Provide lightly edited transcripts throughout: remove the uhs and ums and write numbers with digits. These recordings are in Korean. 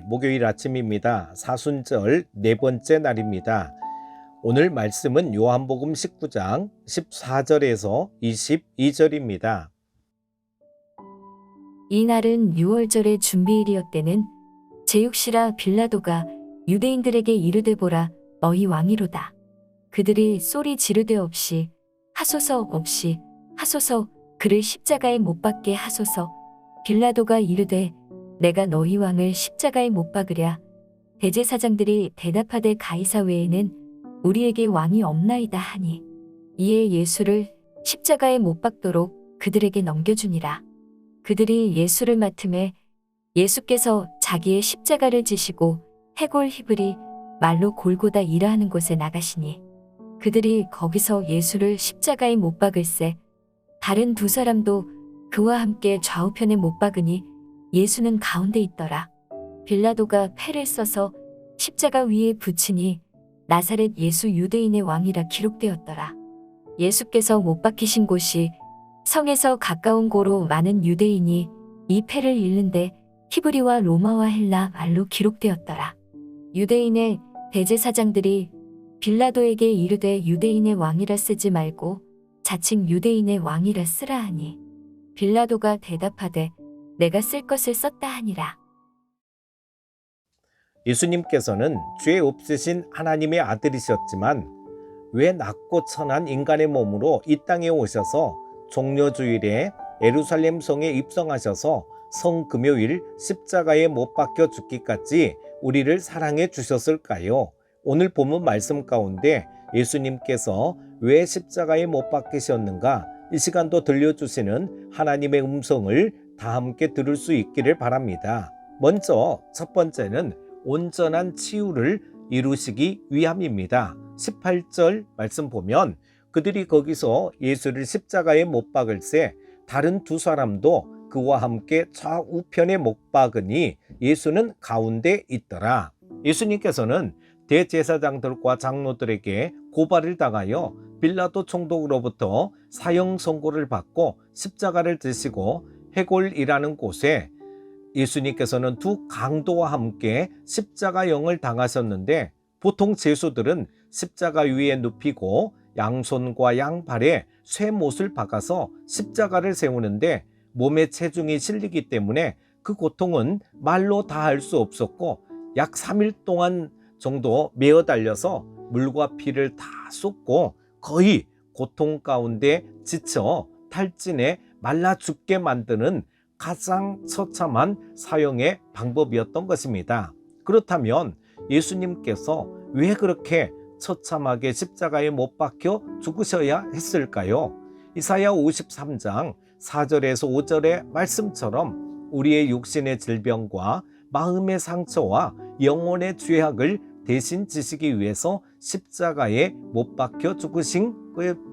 목요일 아침입니다. 사순절 네 번째 날입니다. 오늘 말씀은 요한복음 19장 14절에서 22절입니다. 이 날은 유월절의 준비일이었대는 제육시라 빌라도가 유대인들에게 이르되 보라 너희 왕이로다. 그들이 소리 지르되 없이 하소서 없이 하소서 그를 십자가에 못 박게 하소서. 빌라도가 이르되 내가 너희 왕을 십자가에 못 박으랴. 대제사장들이 대답하되 가이사 외에는 우리에게 왕이 없나이다 하니 이에 예수를 십자가에 못 박도록 그들에게 넘겨주니라. 그들이 예수를 맡음에 예수께서 자기의 십자가를 지시고 해골 히브리 말로 골고다 이라 하는 곳에 나가시니 그들이 거기서 예수를 십자가에 못 박을새 다른 두 사람도 그와 함께 좌우편에 못 박으니 예수는 가운데 있더라. 빌라도가 패를 써서 십자가 위에 붙이니 나사렛 예수 유대인의 왕이라 기록되었더라. 예수께서 못 박히신 곳이 성에서 가까운 고로 많은 유대인이 이 패를 읽는데 히브리와 로마와 헬라 말로 기록되었더라. 유대인의 대제사장들이 빌라도에게 이르되 유대인의 왕이라 쓰지 말고 자칭 유대인의 왕이라 쓰라 하니 빌라도가 대답하되 내가 쓸 것을 썼다 하니라. 예수님께서는 죄 없으신 하나님의 아들이셨지만 왜 낮고 천한 인간의 몸으로 이 땅에 오셔서 종려주일에 예루살렘 성에 입성하셔서 성금요일 십자가에 못 박혀 죽기까지 우리를 사랑해 주셨을까요? 오늘 본문 말씀 가운데 예수님께서 왜 십자가에 못 박히셨는가 이 시간도 들려주시는 하나님의 음성을 다 함께 들을 수 있기를 바랍니다. 먼저 첫 번째는 온전한 치유를 이루시기 위함입니다. 18절 말씀 보면 그들이 거기서 예수를 십자가에 못 박을새 다른 두 사람도 그와 함께 좌우편에 못 박으니 예수는 가운데 있더라. 예수님께서는 대제사장들과 장로들에게 고발을 당하여 빌라도 총독으로부터 사형 선고를 받고 십자가를 지시고 해골이라는 곳에 예수님께서는 두 강도와 함께 십자가형을 당하셨는데 보통 죄수들은 십자가 위에 눕히고 양손과 양발에 쇠못을 박아서 십자가를 세우는데 몸에 체중이 실리기 때문에 그 고통은 말로 다 할 수 없었고 약 3일 동안 정도 메어 달려서 물과 피를 다 쏟고 거의 고통 가운데 지쳐 탈진해 말라 죽게 만드는 가장 처참한 사형의 방법이었던 것입니다. 그렇다면 예수님께서 왜 그렇게 처참하게 십자가에 못 박혀 죽으셔야 했을까요? 이사야 53장 4절에서 5절의 말씀처럼 우리의 육신의 질병과 마음의 상처와 영혼의 죄악을 대신 지시기 위해서 십자가에 못 박혀 죽으신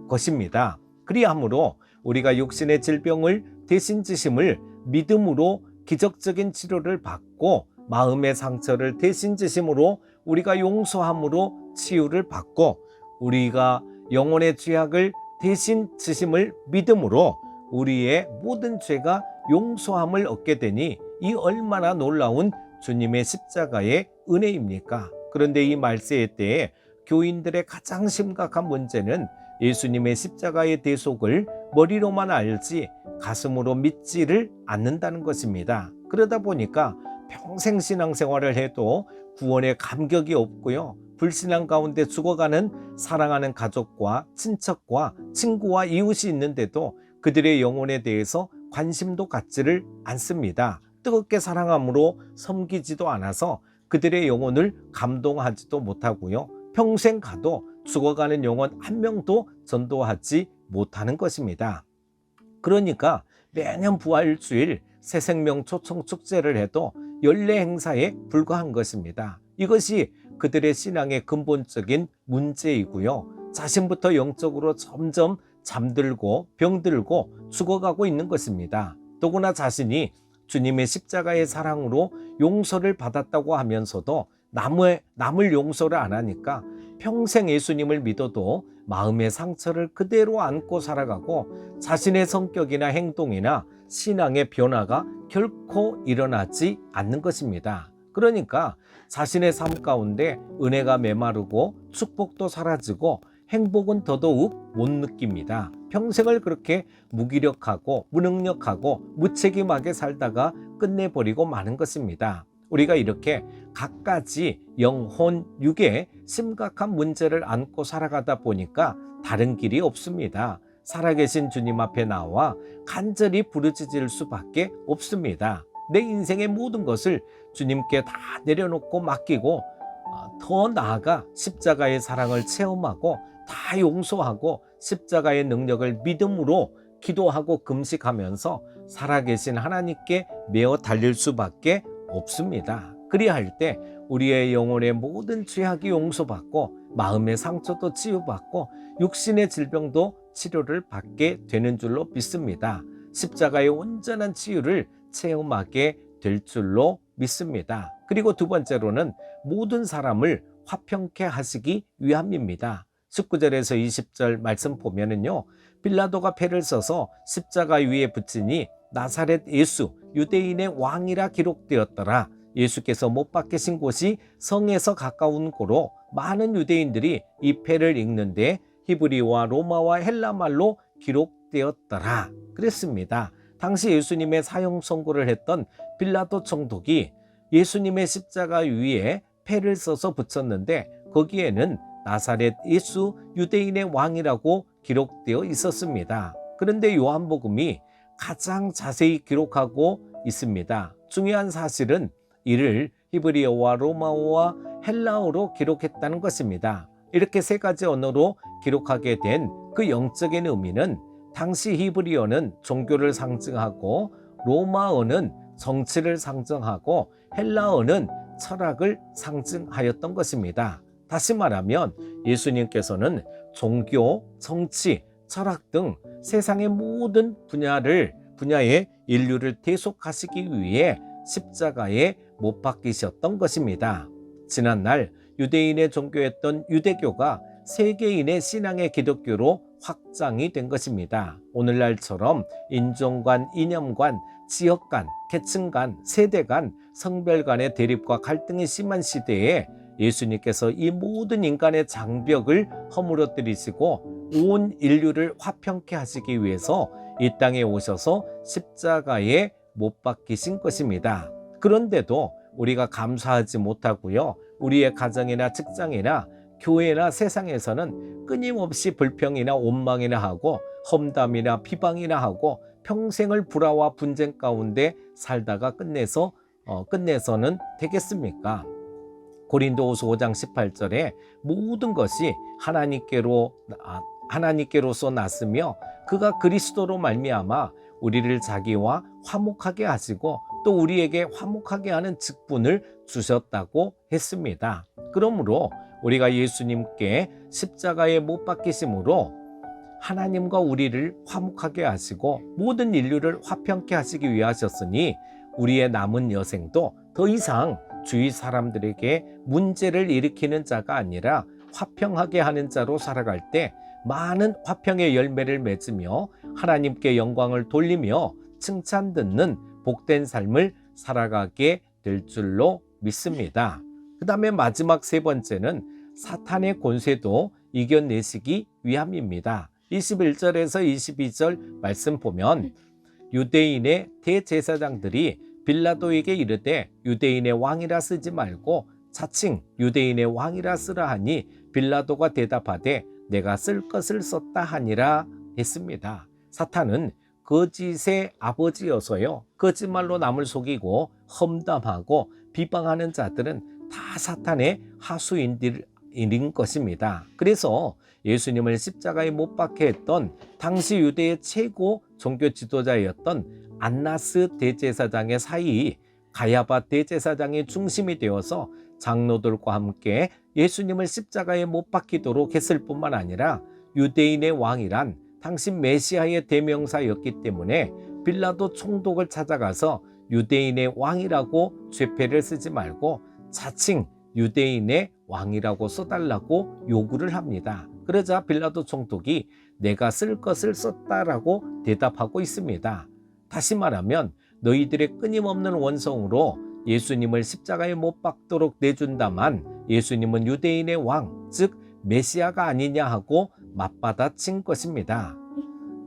것입니다. 그리하므로 우리가 육신의 질병을 대신 지심을 믿음으로 기적적인 치료를 받고 마음의 상처를 대신 지심으로 우리가 용서함으로 치유를 받고 우리가 영혼의 죄악을 대신 지심을 믿음으로 우리의 모든 죄가 용서함을 얻게 되니 이 얼마나 놀라운 주님의 십자가의 은혜입니까? 그런데 이 말세의 때에 교인들의 가장 심각한 문제는 예수님의 십자가의 대속을 머리로만 알지 가슴으로 믿지를 않는다는 것입니다. 그러다 보니까 평생 신앙생활을 해도 구원에 감격이 없고요. 불신앙 가운데 죽어가는 사랑하는 가족과 친척과 친구와 이웃이 있는데도 그들의 영혼에 대해서 관심도 갖지를 않습니다. 뜨겁게 사랑함으로 섬기지도 않아서 그들의 영혼을 감동하지도 못하고요. 평생 가도 죽어가는 영혼 한 명도 전도하지 못하는 것입니다. 그러니까 매년 부활주일 새생명 초청 축제를 해도 연례 행사에 불과한 것입니다. 이것이 그들의 신앙의 근본적인 문제이고요. 자신부터 영적으로 점점 잠들고 병들고 죽어가고 있는 것입니다. 더구나 자신이 주님의 십자가의 사랑으로 용서를 받았다고 하면서도 남을 용서를 안 하니까 평생 예수님을 믿어도 마음의 상처를 그대로 안고 살아가고 자신의 성격이나 행동이나 신앙의 변화가 결코 일어나지 않는 것입니다. 그러니까 자신의 삶 가운데 은혜가 메마르고 축복도 사라지고 행복은 더더욱 못 느낍니다. 평생을 그렇게 무기력하고 무능력하고 무책임하게 살다가 끝내버리고 마는 것입니다. 우리가 이렇게 갖가지 영혼, 육의 심각한 문제를 안고 살아가다 보니까 다른 길이 없습니다. 살아계신 주님 앞에 나와 간절히 부르짖을 수밖에 없습니다. 내 인생의 모든 것을 주님께 다 내려놓고 맡기고 더 나아가 십자가의 사랑을 체험하고 다 용서하고 십자가의 능력을 믿음으로 기도하고 금식하면서 살아계신 하나님께 매어 달릴 수밖에 없습니다. 그리할 때 우리의 영혼의 모든 죄악이 용서받고 마음의 상처도 치유받고 육신의 질병도 치료를 받게 되는 줄로 믿습니다. 십자가의 온전한 치유를 체험하게 될 줄로 믿습니다. 그리고 두 번째로는 모든 사람을 화평케 하시기 위함입니다. 19절에서 20절 말씀 보면은요, 빌라도가 패를 써서 십자가 위에 붙이니 나사렛 예수 유대인의 왕이라 기록되었더라. 예수께서 못 박히신 곳이 성에서 가까운 고로 많은 유대인들이 이 패를 읽는데 히브리와 로마와 헬라말로 기록되었더라 그랬습니다. 당시 예수님의 사형 선고를 했던 빌라도 총독이 예수님의 십자가 위에 패를 써서 붙였는데 거기에는 나사렛 예수 유대인의 왕이라고 기록되어 있었습니다. 그런데 요한복음이 가장 자세히 기록하고 있습니다. 중요한 사실은 이를 히브리어와 로마어와 헬라어로 기록했다는 것입니다. 이렇게 세 가지 언어로 기록하게 된 그 영적인 의미는 당시 히브리어는 종교를 상징하고 로마어는 정치를 상징하고 헬라어는 철학을 상징하였던 것입니다. 다시 말하면 예수님께서는 종교, 정치, 철학 등 세상의 모든 분야의 인류를 대속하시기 위해 십자가에 못 박히셨던 것입니다. 지난날 유대인의 종교였던 유대교가 세계인의 신앙의 기독교로 확장이 된 것입니다. 오늘날처럼 인종간, 이념간, 지역간, 계층 간, 세대 간, 성별 간의 대립과 갈등이 심한 시대에 예수님께서 이 모든 인간의 장벽을 허물어뜨리시고 온 인류를 화평케 하시기 위해서 이 땅에 오셔서 십자가에 못 박히신 것입니다. 그런데도 우리가 감사하지 못하고요, 우리의 가정이나 직장이나 교회나 세상에서는 끊임없이 불평이나 원망이나 하고 험담이나 비방이나 하고 평생을 불화와 분쟁 가운데 살다가 끝내서는 되겠습니까? 고린도후서 5장 18절에 모든 것이 하나님께로서 났으며 그가 그리스도로 말미암아 우리를 자기와 화목하게 하시고 또 우리에게 화목하게 하는 직분을 주셨다고 했습니다. 그러므로 우리가 예수님께 십자가에 못 박히심으로 하나님과 우리를 화목하게 하시고 모든 인류를 화평케 하시기 위해 하셨으니 우리의 남은 여생도 더 이상 주위 사람들에게 문제를 일으키는 자가 아니라 화평하게 하는 자로 살아갈 때 많은 화평의 열매를 맺으며 하나님께 영광을 돌리며 칭찬 듣는 복된 삶을 살아가게 될 줄로 믿습니다. 그 다음에 마지막 세 번째는 사탄의 권세도 이겨내시기 위함입니다. 21절에서 22절 말씀 보면 유대인의 대제사장들이 빌라도에게 이르되 유대인의 왕이라 쓰지 말고 자칭 유대인의 왕이라 쓰라 하니 빌라도가 대답하되 내가 쓸 것을 썼다 하니라 했습니다. 사탄은 거짓의 아버지여서요, 거짓말로 남을 속이고 험담하고 비방하는 자들은 다 사탄의 하수인들인 것입니다. 그래서 예수님을 십자가에 못 박게 했던 당시 유대의 최고 종교 지도자였던 안나스 대제사장의 사이 가야바 대제사장의 중심이 되어서 장로들과 함께 예수님을 십자가에 못 박히도록 했을 뿐만 아니라 유대인의 왕이란 당시 메시아의 대명사였기 때문에 빌라도 총독을 찾아가서 유대인의 왕이라고 죄패를 쓰지 말고 자칭 유대인의 왕이라고 써달라고 요구를 합니다. 그러자 빌라도 총독이 내가 쓸 것을 썼다라고 대답하고 있습니다. 다시 말하면 너희들의 끊임없는 원성으로 예수님을 십자가에 못 박도록 내준다만 예수님은 유대인의 왕, 즉 메시아가 아니냐 하고 맞받아친 것입니다.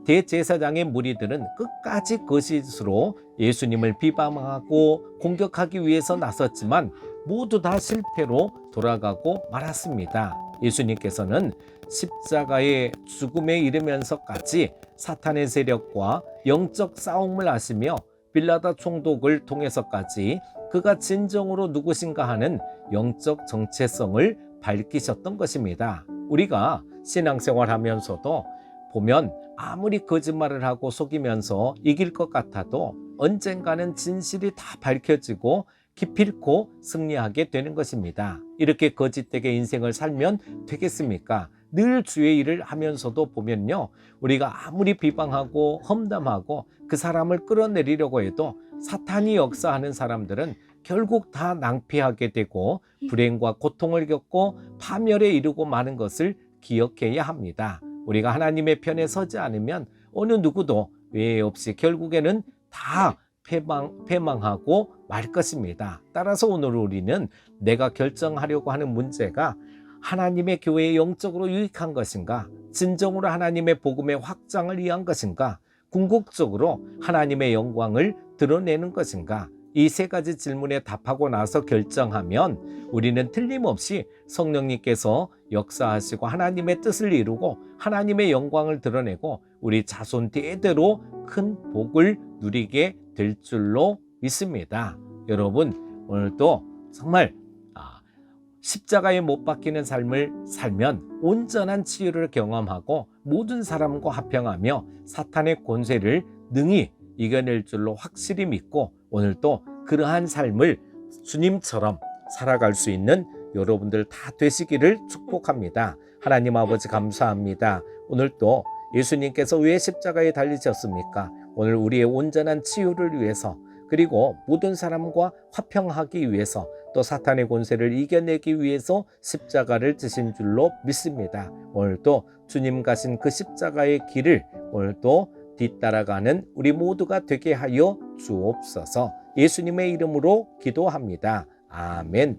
대제사장의 무리들은 끝까지 거짓으로 예수님을 비방하고 공격하기 위해서 나섰지만 모두 다 실패로 돌아가고 말았습니다. 예수님께서는 십자가의 죽음에 이르면서까지 사탄의 세력과 영적 싸움을 하시며 빌라도 총독을 통해서까지 그가 진정으로 누구신가 하는 영적 정체성을 밝히셨던 것입니다. 우리가 신앙생활 하면서도 보면 아무리 거짓말을 하고 속이면서 이길 것 같아도 언젠가는 진실이 다 밝혀지고 기필코 승리하게 되는 것입니다. 이렇게 거짓되게 인생을 살면 되겠습니까? 늘 주의 일을 하면서도 보면요, 우리가 아무리 비방하고 험담하고 그 사람을 끌어내리려고 해도 사탄이 역사하는 사람들은 결국 다 낭피하게 되고 불행과 고통을 겪고 파멸에 이르고 마는 것을 기억해야 합니다. 우리가 하나님의 편에 서지 않으면 어느 누구도 외에 없이 결국에는 다 패망하고 말 것입니다. 따라서 오늘 우리는 내가 결정하려고 하는 문제가 하나님의 교회에 영적으로 유익한 것인가? 진정으로 하나님의 복음의 확장을 위한 것인가? 궁극적으로 하나님의 영광을 드러내는 것인가? 이 세 가지 질문에 답하고 나서 결정하면 우리는 틀림없이 성령님께서 역사하시고 하나님의 뜻을 이루고 하나님의 영광을 드러내고 우리 자손 대대로 큰 복을 누리게 될 줄로 믿습니다. 여러분, 오늘도 정말 십자가에 못 박히는 삶을 살면 온전한 치유를 경험하고 모든 사람과 화평하며 사탄의 권세를 능히 이겨낼 줄로 확실히 믿고 오늘도 그러한 삶을 주님처럼 살아갈 수 있는 여러분들 다 되시기를 축복합니다. 하나님 아버지 감사합니다. 오늘도 예수님께서 왜 십자가에 달리셨습니까? 오늘 우리의 온전한 치유를 위해서 그리고 모든 사람과 화평하기 위해서 또 사탄의 권세를 이겨내기 위해서 십자가를 지신 줄로 믿습니다. 오늘도 주님 가신 그 십자가의 길을 오늘도 뒤따라가는 우리 모두가 되게 하여 주옵소서. 예수님의 이름으로 기도합니다. 아멘.